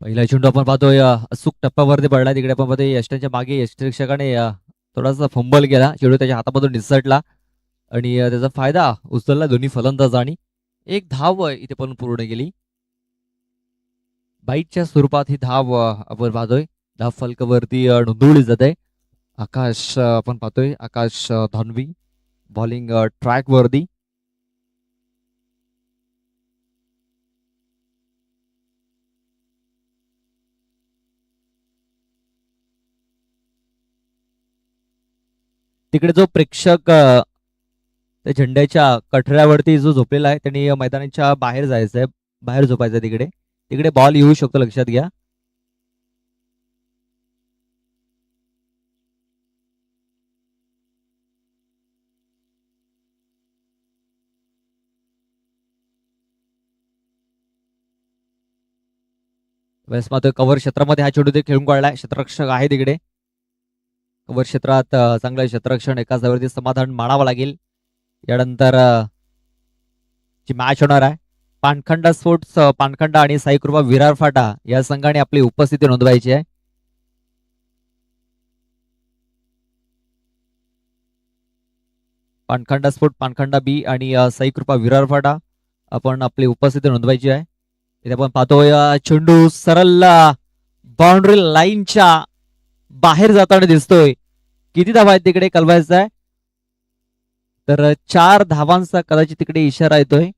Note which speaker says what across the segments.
Speaker 1: पहिला चेंडू आपण पाहतोय अचूक टप्प्यावरती पडला. तिकडे आपण पाहतोय यष्टीच्या मागे यष्टीरक्षकाने थोडासा फंबल केला. चेंडू त्याच्या हातामधून निसटला आणि त्याचा फायदा उचलला दोन्ही फलंदाजांनी. एक धाव इथे पण पूर्ण केली. बाईटच्या स्वरूपात ही धाव आपण पाहतोय. धाव फलकावरती नोंदवली जाते. आकाश आपण पाहतोय आकाश धानवी बॉलिंग ट्रॅक वरती. तिकडे जो प्रेक्षक त्या झेंड्याच्या कठड्यावरती जो झोपलेला आहे त्यांनी मैदानाच्या बाहेर जायचंय, बाहेर झोपायचं. तिकडे तिकडे बॉल येऊ शकतो, लक्षात घ्या. वेळेस मात्र कव्हर क्षेत्रामध्ये हा चेंडू ते खेळून काढलाय. क्षेत्ररक्षक आहे तिकडे कव्हर क्षेत्रात. चांगलं क्षेत्ररक्षण एकाच धावेवरती समाधान मानावं लागेल. यानंतर ची मॅच होणार आहे. पानखंडा स्पोर्ट्स पानखंडा आणि साईकृपा विरार फाटा या संघाने आपली उपस्थिती नोंदवायची आहे. पानखंडा स्पोर्ट पानखंडा बी आणि साईकृपा विरार फाटा आपण आपली उपस्थिती नोंदवायची आहे. इथे आपण पाहतोय चेंडू सरळ बाउंड्री लाईनच्या बाहेर जाताना दिसतोय. किती धावा आहेत तिकडे कळवायचं आहे. तर 4 धावांचा कदाचित तिकडे इशारा येतोय.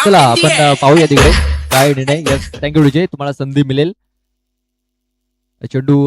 Speaker 1: चला आपण पाहूया तिकडे काय निर्णय. यस, थँक्यू विजय, तुम्हाला संधी मिळेल. चेंडू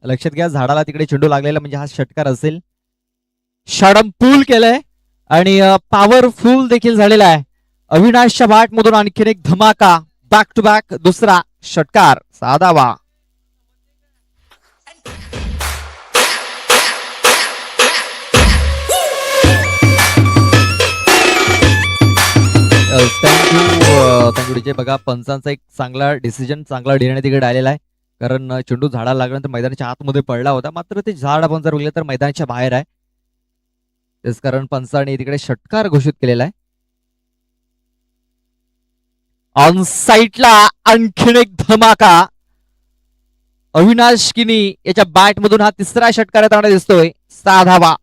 Speaker 1: लक्षात घ्या, झाडाला तिकडे चेंडू लागलेला म्हणजे हा षटकार असेल. शॉर्टम पूल केलंय आणि पॉवरफुल देखील झालेला आहे. अविनाशच्या बॅट मधून आणखीन एक धमाका. बॅक टू बॅक दुसरा षटकार, साधावा. Thank you DJ. बघा, पंचांचा एक चांगला डिसिजन, चांगला निर्णय तिकडे आलेला आहे. कारण चेंडू झाडाला लागल्यानंतर मैदानाच्या आतमध्ये पडला होता, मात्र ते झाड आपण जर बघितलं तर मैदानाच्या बाहेर आहे. तेच कारण पंचाने तिकडे षटकार घोषित केलेला आहे. ऑन साईडला आणखीन एक धमाका. अविनाश किनी याच्या बॅट मधून हा तिसरा षटकार येताना दिसतोय, 6 धावा.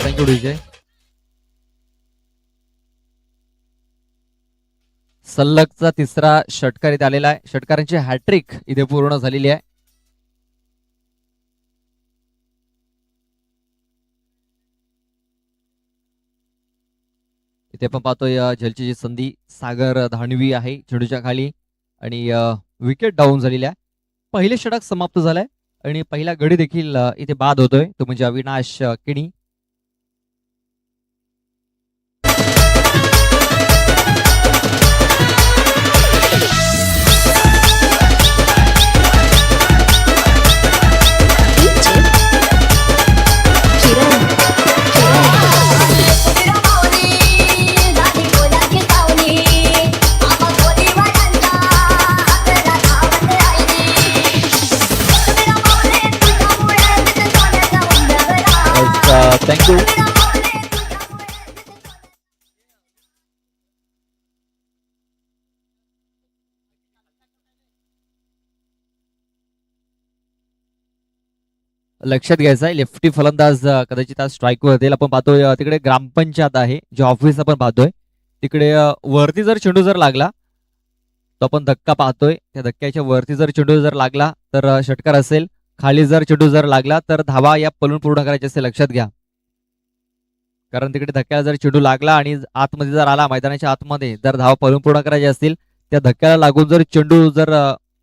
Speaker 1: Thank you DJ. सलगचा तिसरा षटकार इथे आलेला आहे. षटकारांची हॅट्रिक इथे पूर्ण झालेली आहे. इथे आपण पाहतोय झेलची संधी. सागर धानवी आहे चेंडूच्या खाली आणि विकेट डाऊन झालेली आहे. पहिले षटक समाप्त झालंय आणि पहिला गडी देखील इथे बाद होतोय, तो म्हणजे अविनाश किणी. थँक्यू. लक्षात घ्यायचं आहे. लेफ्टी फलंदाज कदाचित आज स्ट्राईकवर येतील. आपण पाहतोय तिकडे ग्रामपंचायत आहे, जे ऑफिस आपण पाहतोय तिकडे वरती जर चेंडू जर लागला तो आपण धक्का पाहतोय. त्या धक्क्याच्या वरती जर चेंडू जर लागला तर षटकार असेल. खाली जर चेंडू जर लागला तर धावा या पलून पूर्ण करायचे असेल. लक्षात घ्या, कारण तिकडे धक्क्याला जर चेंडू लागला आणि आतमध्ये जर आला, मैदानाच्या आतमध्ये जर धावा पलून पूर्ण करायचे असतील, त्या धक्क्याला लागून जर चेंडू जर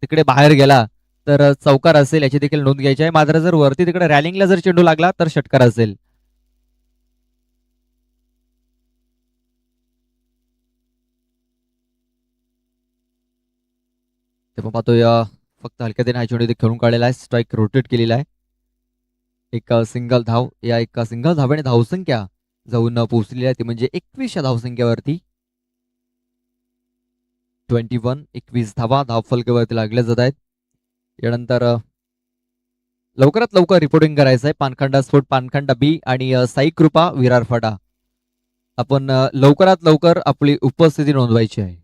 Speaker 1: तिकडे बाहेर गेला तर चौकार असेल, याची देखील नोंद घ्यायची आहे. मात्र जर वरती तिकडे रॅलिंगला जर चेंडू लागला तर षटकार असेल. ते पण पाहतोय फक्त हलक्याने हा चेंडू इथे खेळून काढलेला आहे. स्ट्राईक रोटेट केलेला आहे. एक सिंगल धाव, या एका सिंगल धावेने धावसंख्या जाऊन पोहोचलेली आहे, ती म्हणजे 21 धावसंख्येवरती. 21 धावा धावफलकावरती लागल्या जात आहेत. यानंतर लवकरात लवकर रिपोर्टिंग करायचं आहे. पानखंडा स्फोट पानखंडा बी आणि साई कृपा विरार फाटा. आपण लवकरात लवकर आपली उपस्थिती नोंदवायची आहे.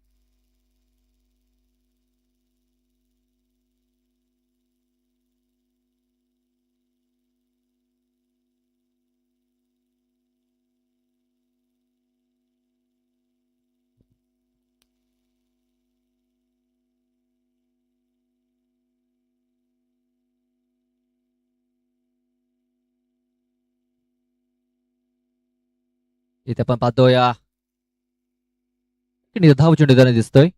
Speaker 1: इथे आपण पाहतोय निर्धाव चेंडू त्याने दिसतोय.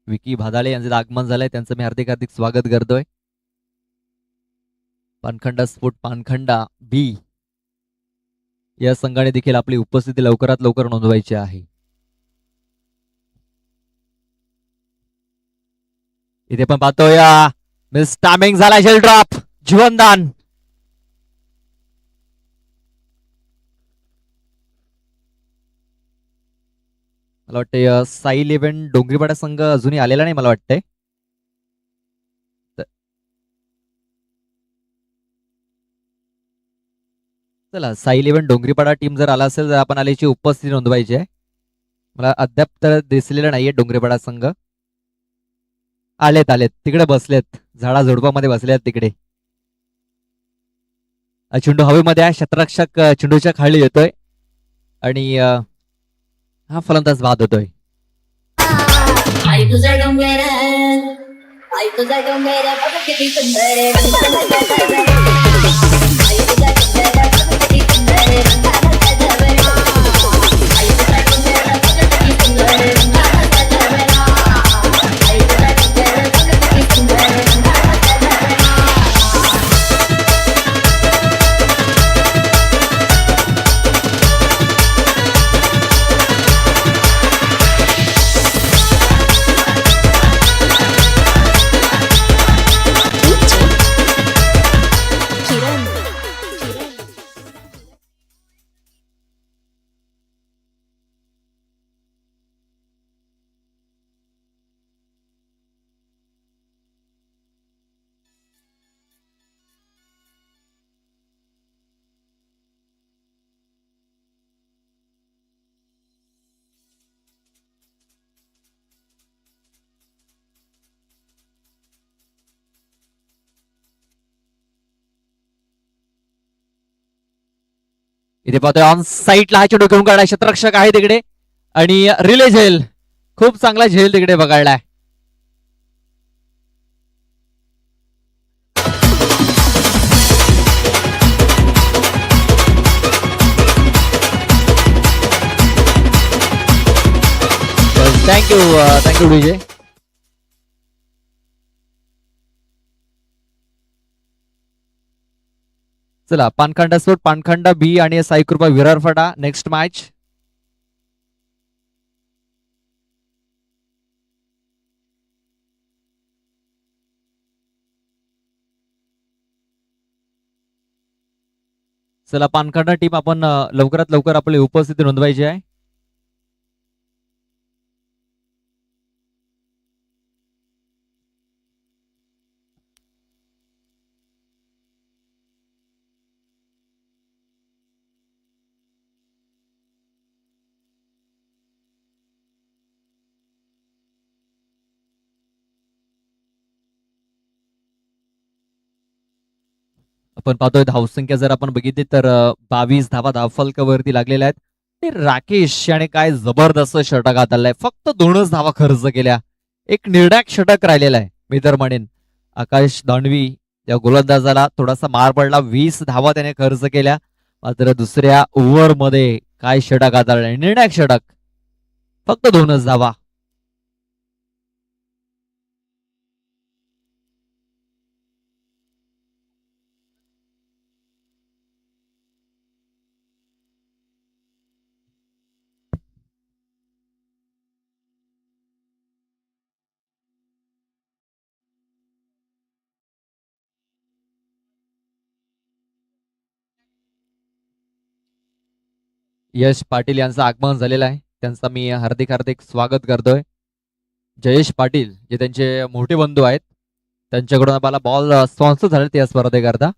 Speaker 1: विकी भादाळे यांचं आगमन झालंय, त्यांचं मी हार्दिक हार्दिक स्वागत करतोय. पानखंडा स्फोट पानखंडा बी या संघाने देखील आपली उपस्थिती लवकरात लवकर नोंदवायची आहे. इथे पण पाहतोय मिस टायमिंग झाला, शेल ड्रॉप जीवनदान. मला वाटतंय साई इलेव्हन डोंगरीपाडा संघ अजूनही आलेला नाही मला वाटतंय. चला, साई इलेव्हन डोंगरीपाडा टीम जर आला असेल तर आपण आल्याची उपस्थिती नोंदवायची आहे. मला अद्याप तर दिसलेलं नाहीये डोंगरीपाडा संघ. आलेत आलेत, तिकडे बसलेत, झाडा झुडपामध्ये बसलेत तिकडे. चेंडू हवेमध्ये आहे, क्षेत्ररक्षक चेंडूच्या खाली येतोय आणि हा फलंदाज बाद होतोय.
Speaker 2: आई तुझा डोंगर, आई तुझा डोंगर बघ किती सुंदर, आई तुझा डोंगर बघ किती सुंदर, रंगाचा जवळा, आई तुझा डोंगर बघ किती सुंदर, रंगाचा जवळा, आई तुझा डोंगर बघ किती सुंदर, रंगाचा जवळा.
Speaker 1: इथे पाहतोय ऑन साईडला हा चेंडू घेऊन काढाय, क्षेत्ररक्षक आहे तिकडे आणि रिले झेल, खूप चांगला झेल तिकडे बघायलाय. थँक्यू विजय. चला, पानखंडा सोड पानखंडा बी आणि साई कृपा विरार फाटा नेक्स्ट मॅच. चला, पानखंडा टीम आपण लवकरात लवकर आपली उपस्थिती नोंदवायची आहे. आपण पाहतोय धावसंख्या जर आपण बघितली तर 22 धावा धावफलकावरती लागलेल्या आहेत. ते राकेश याने काय जबरदस्त षटक हाताळलंय. फक्त 2च धावा खर्च केल्या. एक निर्णायक षटक राहिलेला आहे मी तर म्हणेन. आकाश दांडवी या गोलंदाजाला थोडासा मार पडला. 20 धावा त्याने खर्च केल्या. मात्र दुसऱ्या ओव्हरमध्ये काय षटक हाताळलंय. निर्णायक षटक. फक्त 2च धावा. यश पाटील यांचं आगमन झालेलं आहे. त्यांचा मी हार्दिक हार्दिक स्वागत करतोय. जयेश पाटील जे त्यांचे मोठे बंधू आहेत त्यांच्याकडून आपल्याला बॉल स्पॉन्सर झाले त्या स्पर्धेकरता.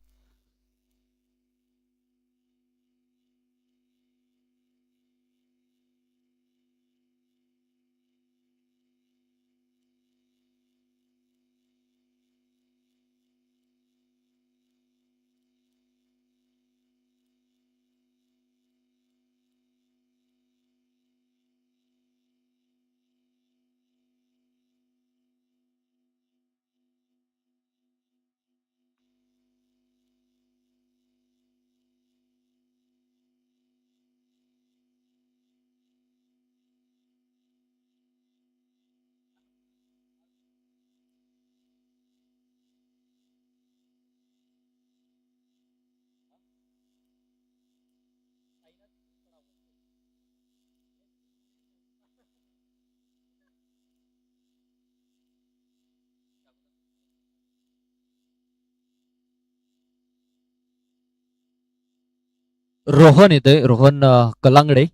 Speaker 1: रोहन येतोय. रोहन कलांगडे.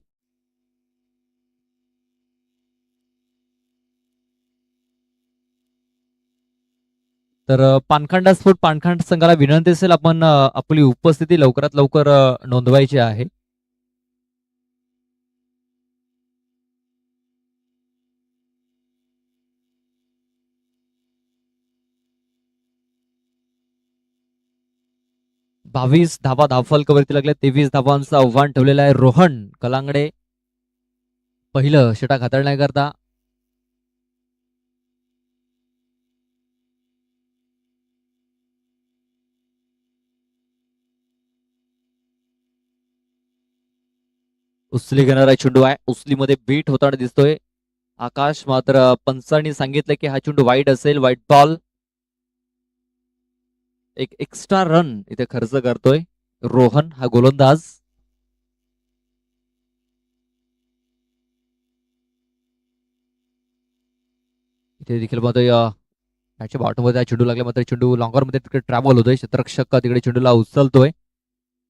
Speaker 1: तर पानखंडा स्फोट पानखंड संघाला विनंती असेल आपण आपली उपस्थिती लवकरात लवकर नोंदवायची आहे. बावीस धावा धावफलकावरती लागल्या. 23 धावांचं आव्हान ठेवलेलं आहे. रोहन कलांगडे पहिलं षटक हाताळण्याकरता. उचली घेणारा चेंडू आहे. उचलीमध्ये बीट होताना दिसतोय. आकाश मात्र पंचांनी सांगितलं की हा चेंडू वाईट असेल. White ball. एक एक्स्ट्रा रन इथे खर्च करतोय रोहन हा गोलंदाज. इथे देखील पाहतोय त्याच्या बॉटमध्ये चेंडू लागला. मात्र चेंडू लॉंगर मध्ये तिकडे ट्रॅव्हल होतोय. क्षेत्ररक्षक तिकडे चेंडूला उचलतोय.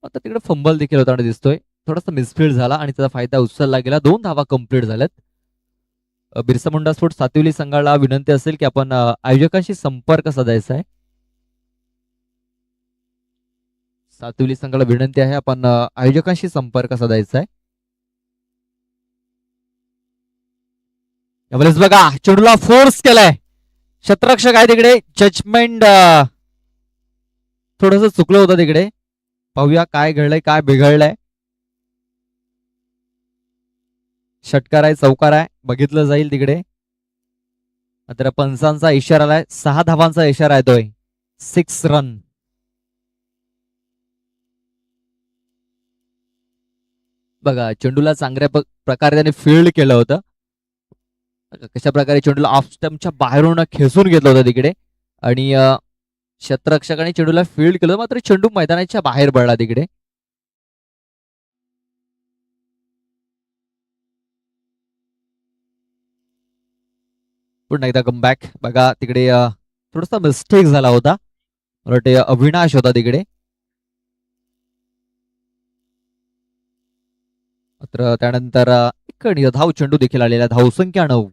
Speaker 1: आता तिकडे फंबल देखील होताना दिसतोय. थोडासा मिसफील्ड झाला आणि त्याचा फायदा उचलला गेला. 2 धावा कंप्लीट झाल्यात. बिरसा मुंडा स्पोर्ट सातिवली संघाला विनंती असेल की आपण आयोजकांशी संपर्क साधायचा आहे. सातिवली संघाला विनंती आहे आपण आयोजकांशी संपर्क साधायचा आहे. यावेळेस बघा चेंडूला फोर्स केलाय. क्षेत्ररक्षक आहे तिकडे. जजमेंट थोडस चुकलं होतं तिकडे. पाहूया काय घडलंय काय बिघडलंय. षटकार आहे चौकार आहे बघितलं जाईल तिकडे. मात्र पंचांचा इशारा आलाय. 6 धावांचा इशारा येतोय. 6 रन. बघा चेंडूला चांगल्या प्रकारे त्याने फील्ड केलं होतं. कशा प्रकारे चेंडूला ऑफ स्टंपच्या बाहेरून खेचून घेतलं होतं तिकडे आणि क्षेत्ररक्षकाने चेंडूला फील्ड केलं. मात्र चेंडू मैदानाच्या बाहेर पडला तिकडे. पुन्हा एकदा कमबॅक. बघा तिकडे थोडासा मिस्टेक झाला होता. मला वाटते अविनाश होता तिकडे. मात्र त्यानंतर एक धाव चेंडू देखील आलेला. धावसंख्या 9.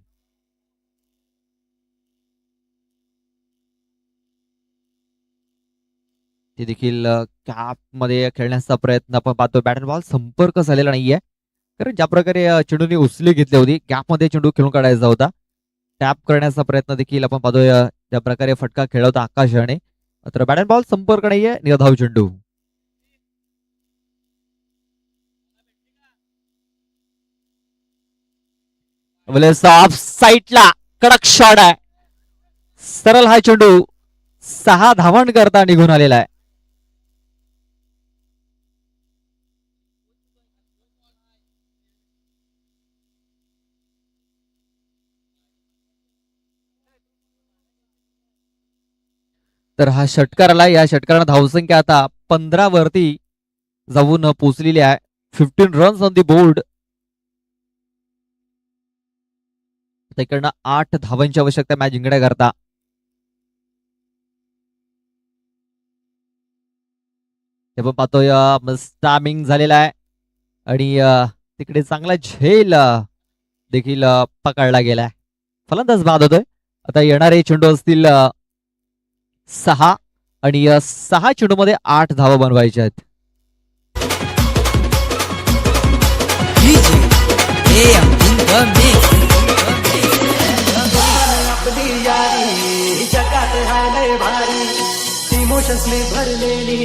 Speaker 1: ते देखील कॅप मध्ये खेळण्याचा प्रयत्न आपण पाहतो. बॅट अँड बॉल संपर्क झालेला नाहीये. कारण ज्या प्रकारे चेंडूने उचली घेतली होती गॅप मध्ये चेंडू खेळून काढायचा होता. टॅप करण्याचा प्रयत्न देखील आपण पाहतोय. त्या प्रकारे फटका खेळला होता आकाश याने. मात्र बॅट अँड बॉल संपर्क नाहीये, निर्धाव चेंडू. ऑफ साईडला कडक शॉट आहे, सरळ हा चेंडू 6 धावण करता निघून आलेला आहे. तर हा षटकार आला, या षटकारानं धावसंख्या आता 15 वरती जाऊन पोहोचलेली आहे. 15 रन्स ऑन दी बोर्ड. तिकडनं 8 धावांची आवश्यकता मॅच जिंकण्याकरता. ते पण पाहतोय स्टामिंग झालेला आहे आणि तिकडे चांगला झेल देखील पकडला गेलाय. फलंदाज बाद होतोय. आता येणारे चेंडू असतील 6 आणि 6 चेंडूमध्ये 8 धावा बनवायच्या आहेत.
Speaker 3: इमोशन्सने भरलेली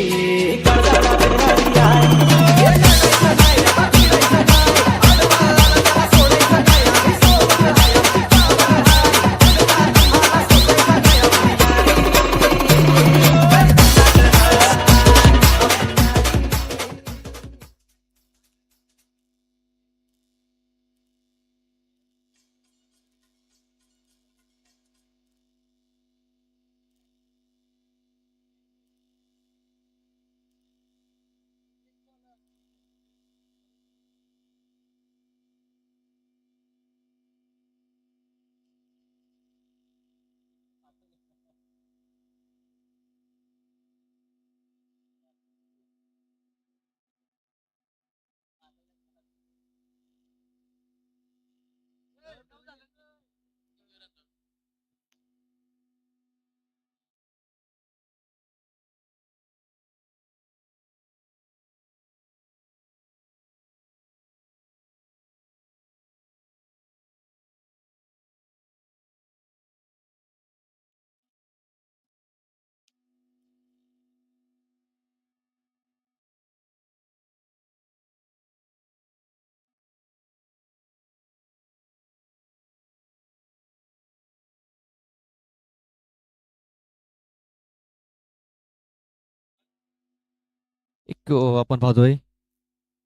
Speaker 1: एक आपण पाहतोय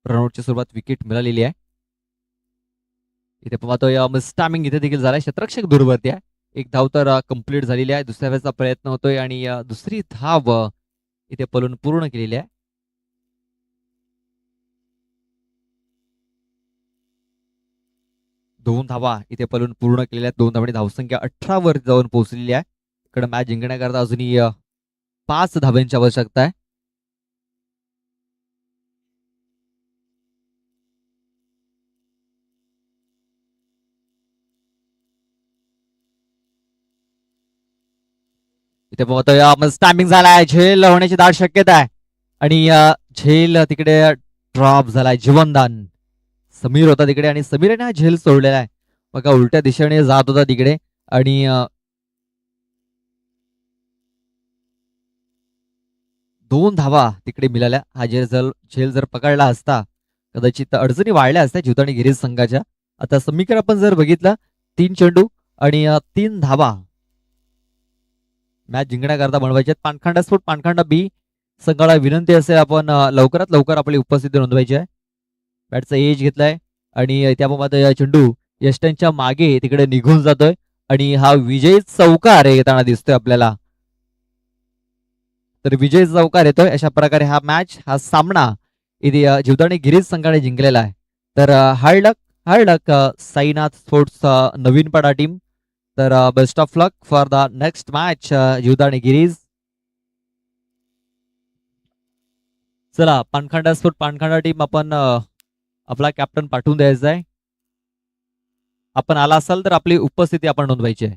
Speaker 1: रनआउटची सुरुवात विकेट मिळालेली आहे. इथे आपण पाहतोय स्टॅमिंग इथे देखील झालाय. क्षेत्ररक्षक दूरवरती आहे. एक धाव तर कंप्लीट झालेली आहे. दुसऱ्या वेळेचा प्रयत्न होतोय आणि दुसरी धाव इथे पलून पूर्ण केलेली आहे. दोन धावा इथे पलून पूर्ण केलेल्या आहेत. 2 धावांनी धावसंख्या 18 वर जाऊन पोहोचलेली आहे. इकडे मॅच जिंकण्याकरता अजूनही 5 धावांची आवश्यकता आहे. इथे पाहतोय स्टॅम्पिंग झालाय. झेल होण्याची दाट शक्यता आहे आणि झेल तिकडे ड्रॉप झालाय. जीवनदान समीर होता तिकडे आणि समीरने हा झेल सोडलेला आहे. बघा उलट्या दिशेने जात होता तिकडे आणि 2 धावा तिकडे मिळाल्या. हा झेल जर पकडला असता कदाचित अडचणी वाढल्या असत्या जीवदानी गिरीज संघाच्या. आता समीकरण आपण जर बघितलं 3 चेंडू आणि 3 धावा मॅच जिंकण्याकरता बनवायचे. पानखंडा स्फोट पानखंडा बी संघाला विनंती असेल आपण लवकरात लवकर आपली उपस्थिती नोंदवायची आहे. बॅटचा एज घेतलाय आणि त्याप्रमाणे या चेंडू यष्टांच्या मागे तिकडे निघून जातोय आणि हा विजय चौकार येताना दिसतोय आपल्याला. तर विजय चौकार येतोय. अशा प्रकारे हा सामना इथे जीवदानी गिरीज संघाने जिंकलेला आहे. तर hard luck Sainath sports Navin Pada team. तर best of luck for the next match Jivdani गिरीज. चला पानखंडा स्पोर्ट पानखंडा टीम आपण आपला कॅप्टन पाठवून द्यायचा आहे. आपण आला असाल तर आपली उपस्थिती आपण नोंदवायची आहे.